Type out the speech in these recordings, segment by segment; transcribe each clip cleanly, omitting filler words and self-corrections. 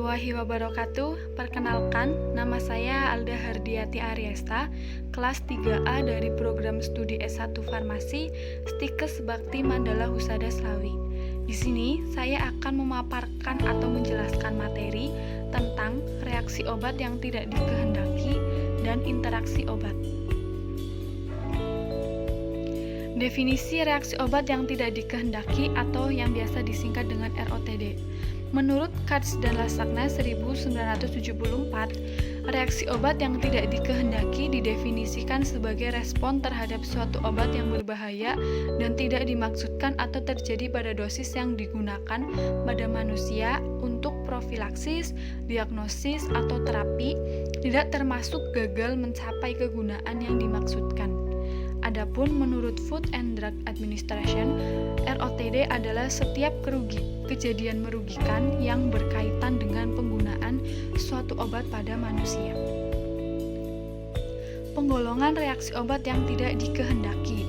warahmatullahi wabarakatuh. Perkenalkan, nama saya Alda Hardiati Aryesta, kelas 3A dari program studi S1 Farmasi Stikes Bakti Mandala Husada Slawi. Di sini saya akan memaparkan atau menjelaskan materi tentang reaksi obat yang tidak dikehendaki dan interaksi obat. Definisi reaksi obat yang tidak dikehendaki atau yang biasa disingkat dengan ROTD. Menurut Katz dan Lasagna 1974, reaksi obat yang tidak dikehendaki didefinisikan sebagai respon terhadap suatu obat yang berbahaya dan tidak dimaksudkan atau terjadi pada dosis yang digunakan pada manusia untuk profilaksis, diagnosis, atau terapi, tidak termasuk gagal mencapai kegunaan yang dimaksudkan. Adapun menurut Food and Drug Administration, ROTD adalah setiap kejadian merugikan yang berkaitan dengan penggunaan suatu obat pada manusia. Penggolongan reaksi obat yang tidak dikehendaki.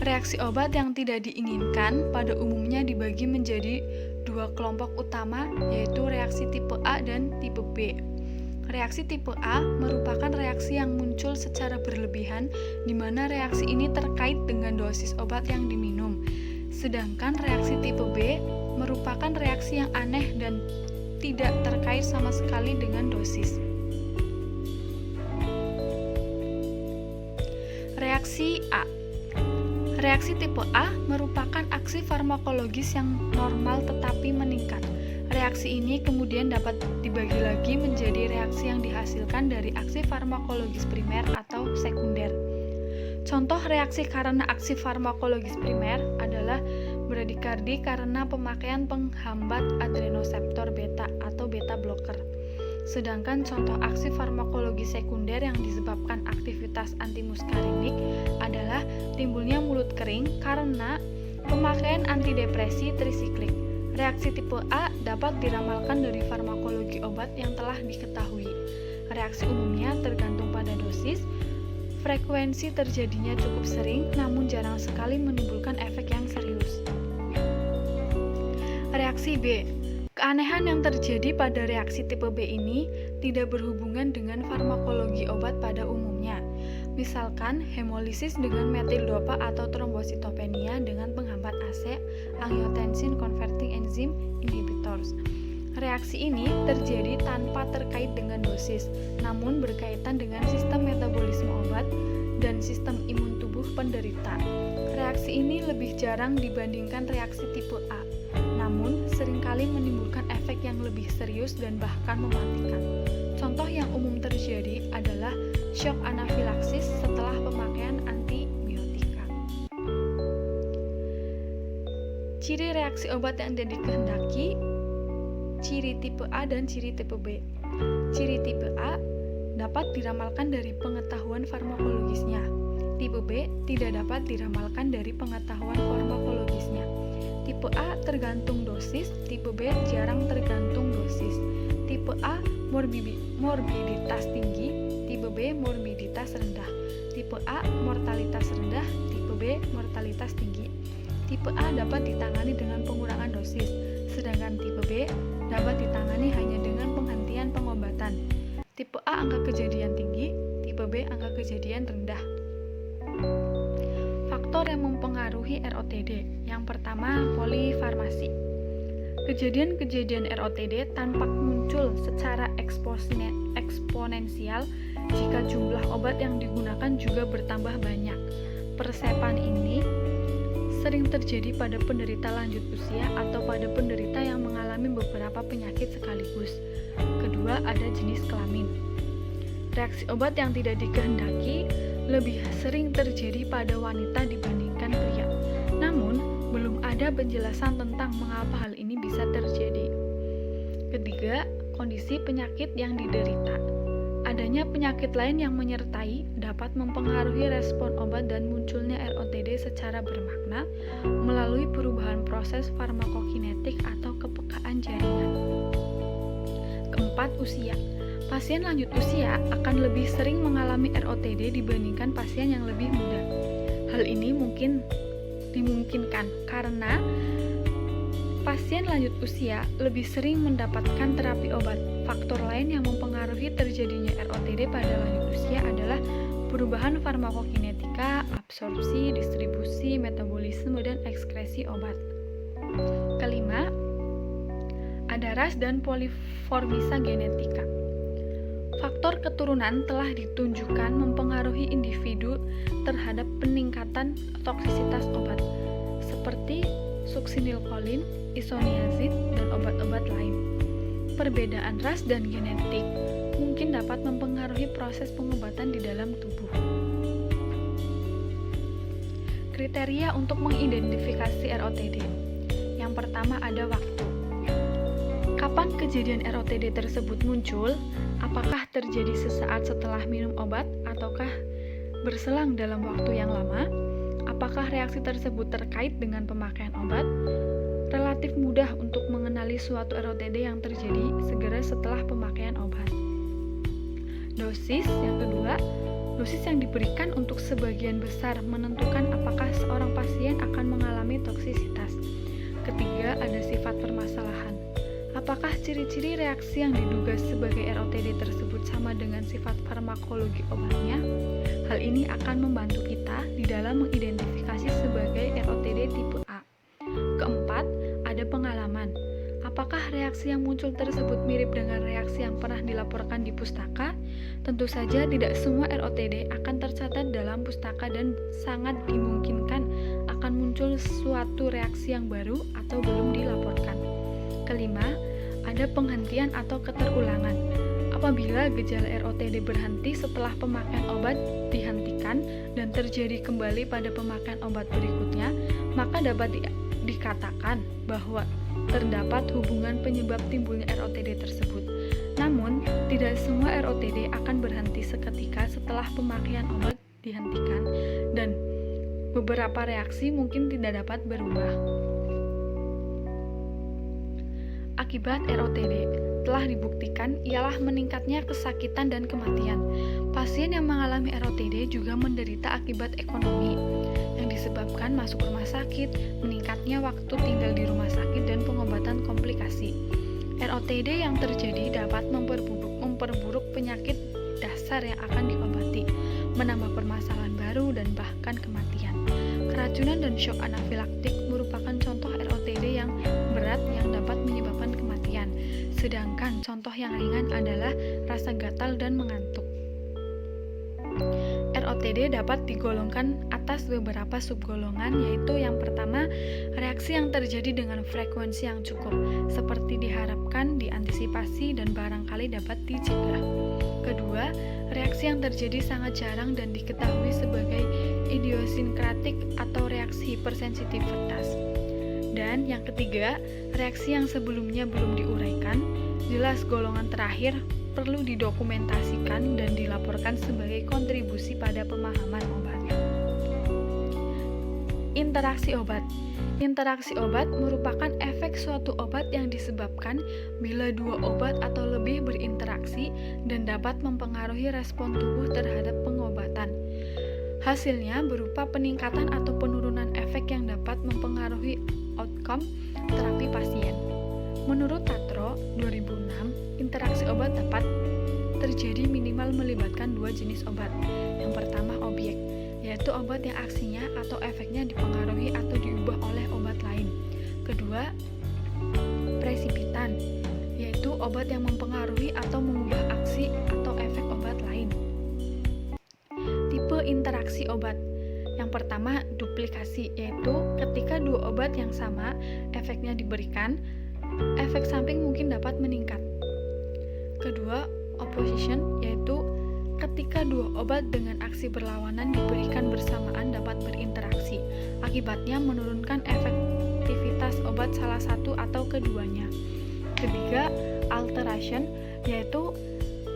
Reaksi obat yang tidak diinginkan pada umumnya dibagi menjadi dua kelompok utama, yaitu reaksi tipe A dan tipe B. Reaksi tipe A merupakan reaksi yang muncul secara berlebihan, di mana reaksi ini terkait dengan dosis obat yang diminum. Sedangkan reaksi tipe B merupakan reaksi yang aneh dan tidak terkait sama sekali dengan dosis. Reaksi A. Reaksi tipe A merupakan aksi farmakologis yang normal tetapi meningkat. Reaksi ini kemudian dapat dibagi lagi menjadi reaksi yang dihasilkan dari aksi farmakologis primer atau sekunder. Contoh reaksi karena aksi farmakologis primer adalah bradikardi karena pemakaian penghambat adrenoseptor beta atau beta blocker. Sedangkan contoh aksi farmakologi sekunder yang disebabkan aktivitas antimuskarinik adalah timbulnya mulut kering karena pemakaian antidepresi trisiklik. Reaksi tipe A dapat diramalkan dari farmakologi obat yang telah diketahui. Reaksi umumnya tergantung pada dosis, frekuensi terjadinya cukup sering namun jarang sekali menimbulkan efek yang serius. Reaksi B. Keanehan yang terjadi pada reaksi tipe B ini tidak berhubungan dengan farmakologi obat pada umumnya. Misalkan hemolisis dengan metil dopa atau trombositopenia dengan penghambat AC, angiotensin converting enzyme inhibitors. Reaksi ini terjadi tanpa terkait dengan dosis, namun berkaitan dengan sistem metabolisme obat dan sistem imun tubuh penderita. Reaksi ini lebih jarang dibandingkan reaksi tipe A, namun seringkali menimbulkan efek yang lebih serius dan bahkan mematikan. Contoh yang umum terjadi adalah shock anafilaksis setelah pemakaian antibiotika. Ciri reaksi obat yang tidak dikehendaki, ciri tipe A dan ciri tipe B. Ciri tipe A dapat diramalkan dari pengetahuan farmakologisnya. Tipe B tidak dapat diramalkan dari pengetahuan farmakologisnya. Tipe A tergantung dosis, tipe B jarang tergantung dosis. Tipe A morbiditas tinggi, tipe B morbiditas rendah. Tipe A mortalitas rendah, tipe B mortalitas tinggi. Tipe A dapat ditangani dengan pengurangan dosis, sedangkan tipe B dapat ditangani hanya dengan penghentian pengobatan. Tipe A angka kejadian tinggi, tipe B angka kejadian rendah. Faktor yang mempengaruhi ROTD. Yang pertama, polifarmasi. Kejadian-kejadian ROTD tampak muncul secara eksponensial jika jumlah obat yang digunakan juga bertambah banyak. Persepan ini sering terjadi pada penderita lanjut usia atau pada penderita yang mengalami beberapa penyakit sekaligus. Kedua, ada jenis kelamin. Reaksi obat yang tidak dikehendaki lebih sering terjadi pada wanita dibandingkan pria. Namun, belum ada penjelasan tentang mengapa hal ini bisa terjadi. Ketiga, kondisi penyakit yang diderita. Adanya penyakit lain yang menyertai dapat mempengaruhi respon obat dan munculnya ROTD secara bermakna melalui perubahan proses farmakokinetik atau kepekaan jaringan. Keempat, usia. Pasien lanjut usia akan lebih sering mengalami ROTD dibandingkan pasien yang lebih muda. Hal ini dimungkinkan karena Pasien lanjut usia lebih sering mendapatkan terapi obat. Faktor lain yang mempengaruhi terjadinya ROTD pada lanjut usia adalah perubahan farmakokinetika, absorpsi, distribusi, metabolisme, dan ekskresi obat. Kelima, ada ras dan poliformisa genetika. Faktor keturunan telah ditunjukkan mempengaruhi individu terhadap peningkatan toksisitas obat, seperti suksinilkolin, isoniazid, dan obat-obat lain. Perbedaan ras dan genetik mungkin dapat mempengaruhi proses pengobatan di dalam tubuh. Kriteria untuk mengidentifikasi ROTD. Yang pertama ada waktu. Kapan kejadian ROTD tersebut muncul? Apakah terjadi sesaat setelah minum obat ataukah berselang dalam waktu yang lama? Apakah reaksi tersebut terkait dengan pemakaian obat? Relatif mudah untuk mengenali suatu ROTD yang terjadi segera setelah pemakaian obat. Dosis yang kedua, dosis yang diberikan untuk sebagian besar menentukan apakah seorang pasien akan mengalami toksisitas. Ketiga, ada sifat permasalahan. Apakah ciri-ciri reaksi yang diduga sebagai ROTD tersebut sama dengan sifat farmakologi obatnya? Hal ini akan membantu kita di dalam mengidentifikasi sebagai ROTD tipe A. Keempat, ada pengalaman. Apakah reaksi yang muncul tersebut mirip dengan reaksi yang pernah dilaporkan di pustaka? Tentu saja tidak semua ROTD akan tercatat dalam pustaka dan sangat dimungkinkan akan muncul suatu reaksi yang baru atau belum dilaporkan. Kelima, ada penghentian atau keterulangan. Apabila gejala ROTD berhenti setelah pemakaian obat dihentikan dan terjadi kembali pada pemakaian obat berikutnya, maka dapat dikatakan bahwa terdapat hubungan penyebab timbulnya ROTD tersebut. Namun, tidak semua ROTD akan berhenti seketika setelah pemakaian obat dihentikan dan beberapa reaksi mungkin tidak dapat berubah. Akibat ROTD telah dibuktikan ialah meningkatnya kesakitan dan kematian. Pasien yang mengalami ROTD juga menderita akibat ekonomi yang disebabkan masuk rumah sakit, meningkatnya waktu tinggal di rumah sakit, dan pengobatan komplikasi. ROTD yang terjadi dapat memperburuk penyakit dasar yang akan diobati, menambah permasalahan baru, dan bahkan kematian. Keracunan dan syok anafilaktik merupakan contoh ROTD yang berat yang dapat menyebabkan kematian, sedangkan contoh yang ringan adalah rasa gatal dan mengantuk. ROTD dapat digolongkan atas beberapa subgolongan, yaitu yang pertama, reaksi yang terjadi dengan frekuensi yang cukup, seperti diharapkan, diantisipasi, dan barangkali dapat dicegah. Kedua, reaksi yang terjadi sangat jarang dan diketahui sebagai idiosinkratik atau reaksi hipersensitivitas. Dan yang ketiga, reaksi yang sebelumnya belum diuraikan. Jelas golongan terakhir perlu didokumentasikan dan dilaporkan sebagai kontribusi pada pemahaman obat. Interaksi obat. Interaksi obat merupakan efek suatu obat yang disebabkan bila dua obat atau lebih berinteraksi dan dapat mempengaruhi respon tubuh terhadap pengobatan. Hasilnya berupa peningkatan atau penurunan efek yang dapat mempengaruhi outcome terapi pasien. Menurut Tatro 2006, interaksi obat dapat terjadi minimal melibatkan dua jenis obat. Yang pertama objek, yaitu obat yang aksinya atau efeknya dipengaruhi atau diubah oleh obat lain. Kedua, presipitan, yaitu obat yang mempengaruhi atau mengubah aksi atau efek obat lain. Tipe interaksi obat. Yang pertama, duplikasi, yaitu ketika dua obat yang sama efeknya diberikan, efek samping mungkin dapat meningkat. Kedua, opposition, yaitu ketika dua obat dengan aksi berlawanan diberikan bersamaan dapat berinteraksi. Akibatnya menurunkan efektivitas obat salah satu atau keduanya. Ketiga, alteration, yaitu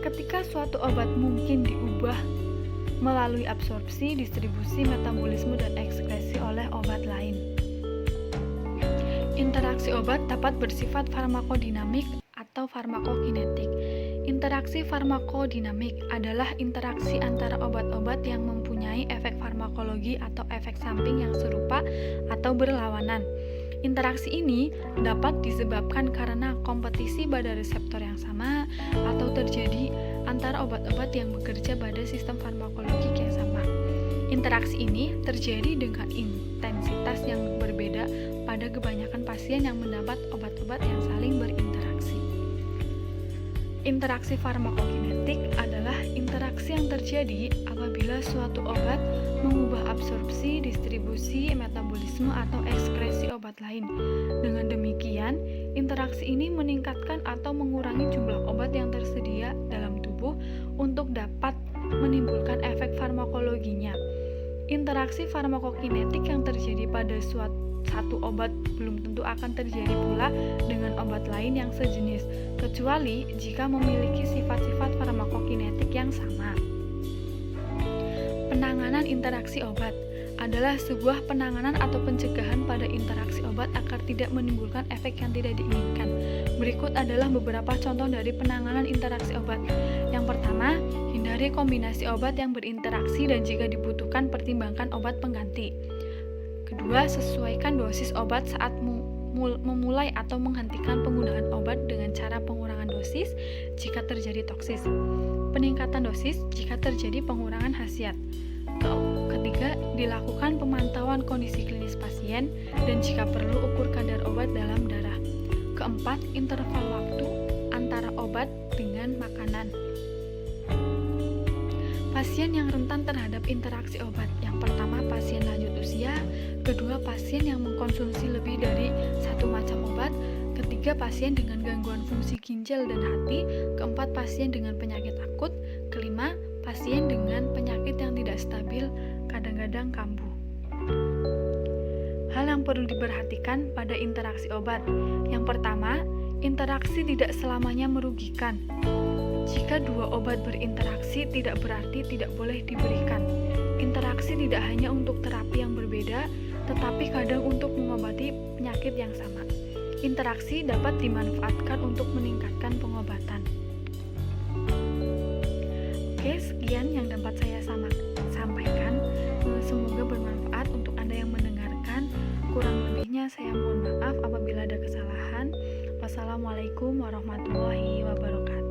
ketika suatu obat mungkin diubah melalui absorpsi, distribusi, metabolisme, dan ekskresi oleh obat lain. Interaksi obat dapat bersifat farmakodinamik atau farmakokinetik. Interaksi farmakodinamik adalah interaksi antara obat-obat yang mempunyai efek farmakologi atau efek samping yang serupa atau berlawanan. Interaksi ini dapat disebabkan karena kompetisi pada reseptor yang sama atau terjadi antara obat-obat yang bekerja pada sistem farmakologik yang sama. Interaksi ini terjadi dengan intensitas yang berbeda pada kebanyakan pasien yang mendapat obat-obat yang saling berinteraksi. Interaksi farmakokinetik adalah interaksi yang terjadi apabila suatu obat mengubah absorpsi, distribusi, metabolisme, atau ekskresi obat lain. Dengan demikian, interaksi ini meningkatkan atau mengurangi jumlah obat yang tersedia dalam tubuh untuk dapat menimbulkan efek farmakologinya. Interaksi farmakokinetik yang terjadi pada satu obat belum tentu akan terjadi pula dengan obat lain yang sejenis, kecuali jika memiliki sifat-sifat farmakokinetik yang sama. Penanganan interaksi obat adalah sebuah penanganan atau pencegahan pada interaksi obat agar tidak menimbulkan efek yang tidak diinginkan. Berikut adalah beberapa contoh dari penanganan interaksi obat. Yang pertama, hindari kombinasi obat yang berinteraksi dan jika dibutuhkan pertimbangkan obat pengganti. Kedua, sesuaikan dosis obat saat memulai atau menghentikan penggunaan obat dengan cara pengurangan dosis jika terjadi toksis. Peningkatan dosis jika terjadi pengurangan khasiat. Ketiga, dilakukan pemantauan kondisi klinis pasien dan jika perlu ukur kadar obat dalam darah. Keempat, interval waktu antara obat dengan makanan. Pasien yang rentan terhadap interaksi obat. Yang pertama, pasien lanjut usia. Kedua, pasien yang mengkonsumsi lebih dari satu macam obat. Ketiga, pasien dengan gangguan fungsi ginjal dan hati. Keempat, pasien dengan penyakit akut. Kelima, pasien dengan penyakit yang tidak stabil, kadang-kadang kambuh. Hal yang perlu diperhatikan pada interaksi obat. Yang pertama, interaksi tidak selamanya merugikan. Jika dua obat berinteraksi tidak berarti tidak boleh diberikan. Interaksi tidak hanya untuk terapi yang berbeda, tetapi kadang untuk mengobati penyakit yang sama. Interaksi dapat dimanfaatkan untuk meningkatkan pengobatan. Oke, sekian yang dapat saya sampaikan. Semoga bermanfaat untuk Anda yang mendengarkan. Kurang lebihnya saya mohon maaf apabila ada kesalahan. Wassalamualaikum warahmatullahi wabarakatuh.